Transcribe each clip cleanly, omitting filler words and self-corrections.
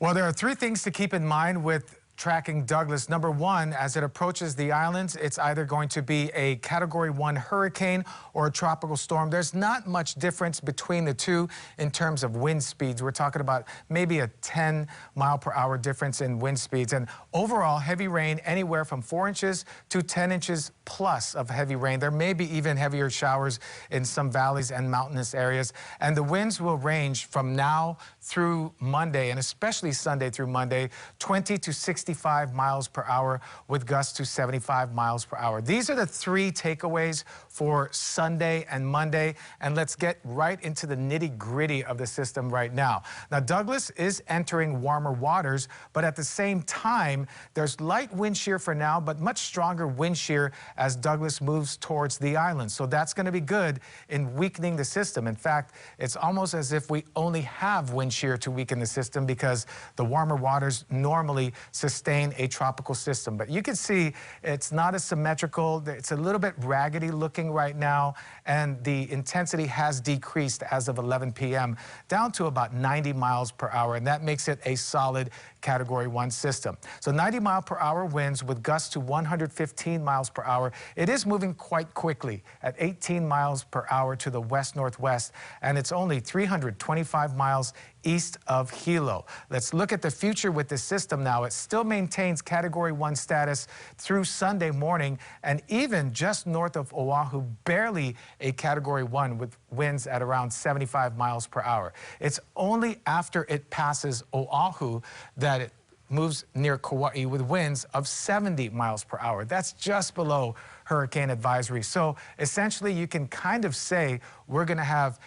Well, there are three things to keep in mind with tracking Douglas. Number one, as it approaches the islands, it's either going to be a Category 1 hurricane or a tropical storm. There's not much difference between the two in terms of wind speeds. We're talking about maybe a 10-mile-per-hour difference in wind speeds. And overall, heavy rain anywhere from 4 inches to 10 inches plus of heavy rain. There may be even heavier showers in some valleys and mountainous areas. And the winds will range from now through Monday, and especially Sunday through Monday, 20 to 65 miles per hour with gusts to 75 miles per hour. These are the three takeaways for Sunday and Monday. And let's get right into the nitty-gritty of the system right now. Now, Douglas is entering warmer waters, but at the same time, there's light wind shear for now, but much stronger wind shear as Douglas moves towards the island. So that's going to be good in weakening the system. In fact, it's almost as if we only have wind shear to weaken the system because the warmer waters normally sustain a tropical system. But you can see it's not as symmetrical. It's a little bit raggedy looking right now, and the intensity has decreased as of 11 p.m. down to about 90 miles per hour, and that makes it a solid Category 1 system. So 90-mile-per-hour winds with gusts to 115 miles per hour. It is moving quite quickly at 18 miles per hour to the west-northwest, and it's only 325 miles east of Hilo. Let's look at the future with this system now. It still maintains Category 1 status through Sunday morning, and even just north of Oahu, barely a Category 1 with winds at around 75 miles per hour. It's only after it passes Oahu that it moves near Kauai with winds of 70 miles per hour. That's just below hurricane advisory. So essentially, you can kind of say we're going to have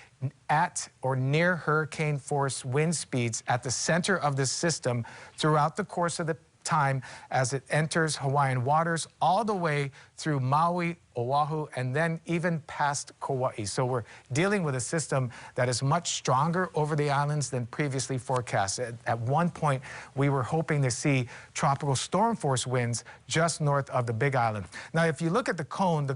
at or near hurricane force wind speeds at the center of this system throughout the course of the time as it enters Hawaiian waters all the way through Maui, Oahu, and then even past Kauai. So we're dealing with a system that is much stronger over the islands than previously forecast. At one point, we were hoping to see tropical storm force winds just north of the Big Island. Now, if you look at the cone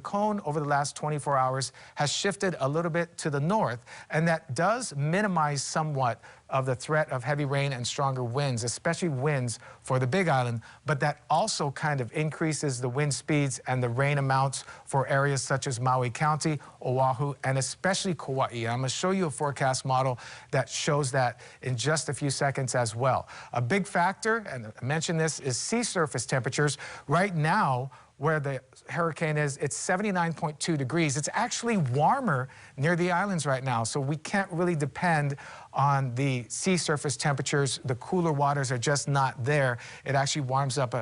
over the last 24 hours has shifted a little bit to the north, and that does minimize somewhat of the threat of heavy rain and stronger winds, especially winds for the Big Island, but that also kind of increases the wind speeds and the rain amounts for areas such as Maui County, Oahu, and especially Kauai. I'm going to show you a forecast model that shows that in just a few seconds as well. A big factor, and I mentioned this, is sea surface temperatures. Right now, where the hurricane is, it's 79.2 degrees. It's actually warmer near the islands right now, so we can't really depend on the sea surface temperatures. The cooler waters are just not there. It actually warms up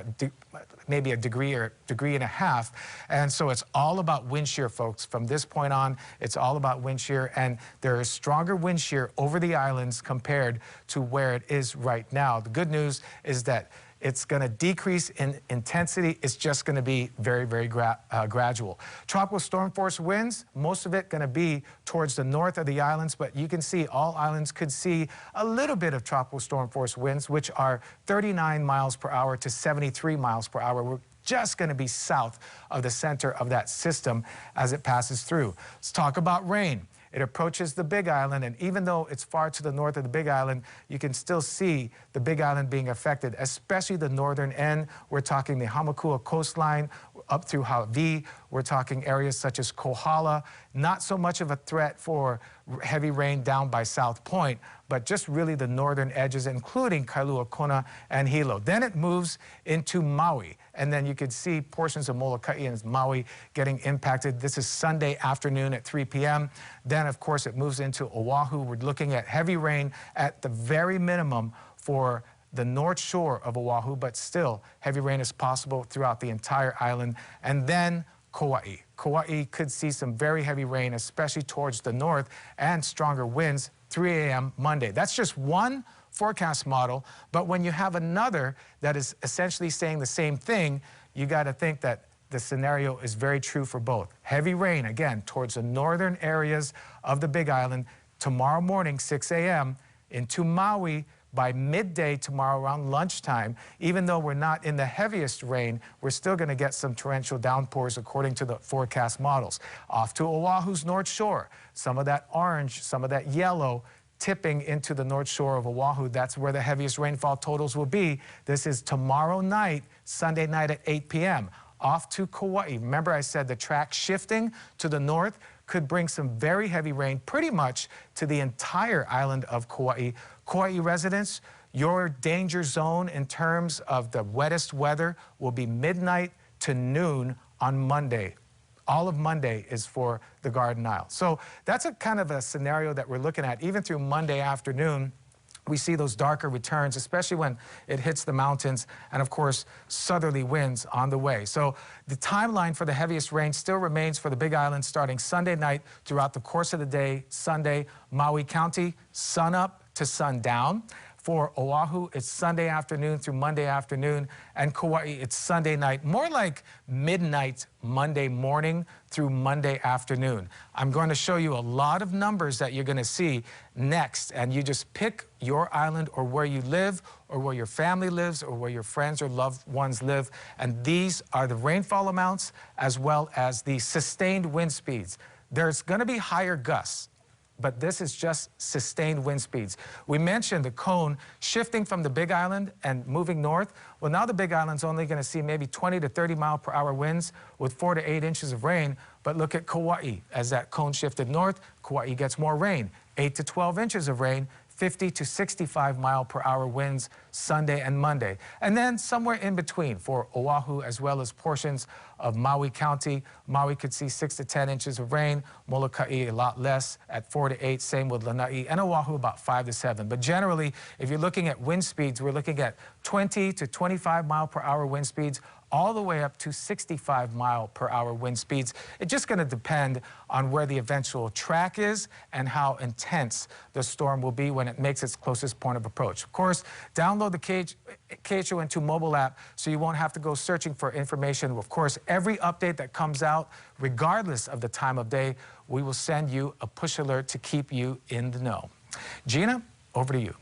maybe a degree or degree and a half. And so it's all about wind shear, folks. From this point on, it's all about wind shear, and there is stronger wind shear over the islands compared to where it is right now. The good news is that it's going to decrease in intensity. It's just going to be very, very gradual. Tropical storm force winds, most of it going to be towards the north of the islands, but you can see all islands could see a little bit of tropical storm force winds, which are 39 miles per hour to 73 miles per hour. We're just going to be south of the center of that system as it passes through. Let's talk about rain. It approaches the Big Island, and even though it's far to the north of the Big Island, you can still see the Big Island being affected, especially the northern end. We're talking the Hamakua coastline up through Hawaii. We're talking areas such as Kohala. Not so much of a threat for heavy rain down by South Point, but just really the northern edges, including Kailua Kona and Hilo. Then it moves into Maui, and then you could see portions of Molokai and Maui getting impacted. This is Sunday afternoon at 3 p.m. Then, of course, it moves into Oahu. We're looking at heavy rain at the very minimum for the north shore of Oahu, but still heavy rain is possible throughout the entire island. And then Kauai. Kauai could see some very heavy rain, especially towards the north, and stronger winds 3 a.m. Monday. That's just one forecast model, but when you have another that is essentially saying the same thing, you got to think that the scenario is very true for both. Heavy rain, again, towards the northern areas of the Big Island tomorrow morning, 6 a.m., into Maui by midday tomorrow around lunchtime. Even though we're not in the heaviest rain, we're still going to get some torrential downpours according to the forecast models. Off to Oahu's north shore, some of that orange, some of that yellow tipping into the north shore of Oahu. That's where the heaviest rainfall totals will be. This is tomorrow night, Sunday night at 8 p.m. Off to Kauai. Remember I said the track shifting to the north could bring some very heavy rain pretty much to the entire island of Kauai. Kauai residents, your danger zone in terms of the wettest weather will be midnight to noon on Monday. All of Monday is for the Garden Isle. So that's a kind of a scenario that we're looking at. Even through Monday afternoon, we see those darker returns, especially when it hits the mountains, and of course, southerly winds on the way. So the timeline for the heaviest rain still remains for the Big Island starting Sunday night throughout the course of the day. Sunday, Maui County, sun up to sundown. For Oahu, it's Sunday afternoon through Monday afternoon, and Kauai, it's Sunday night, more like midnight Monday morning through Monday afternoon. I'm going to show you a lot of numbers that you're going to see next, and you just pick your island or where you live or where your family lives or where your friends or loved ones live, and these are the rainfall amounts as well as the sustained wind speeds. There's going to be higher gusts, but this is just sustained wind speeds. We mentioned the cone shifting from the Big Island and moving north. Well, now the Big Island's only going to see maybe 20 to 30 mile per hour winds with 4 to 8 inches of rain. But look at Kauai. As that cone shifted north, Kauai gets more rain, 8 to 12 inches of rain, 50 to 65 mile per hour winds Sunday and Monday. And then somewhere in between for Oahu as well as portions of Maui County. Maui could see 6 to 10 inches of rain. Molokai a lot less at 4 to 8. Same with Lanai, and Oahu about 5 to 7. But generally, if you're looking at wind speeds, we're looking at 20 to 25 mile per hour wind speeds, all the way up to 65 mile per hour wind speeds. It's just going to depend on where the eventual track is and how intense the storm will be when it makes its closest point of approach. Of course, download the KHON2 mobile app so you won't have to go searching for information. Of course, every update that comes out, regardless of the time of day, we will send you a push alert to keep you in the know. Gina, over to you.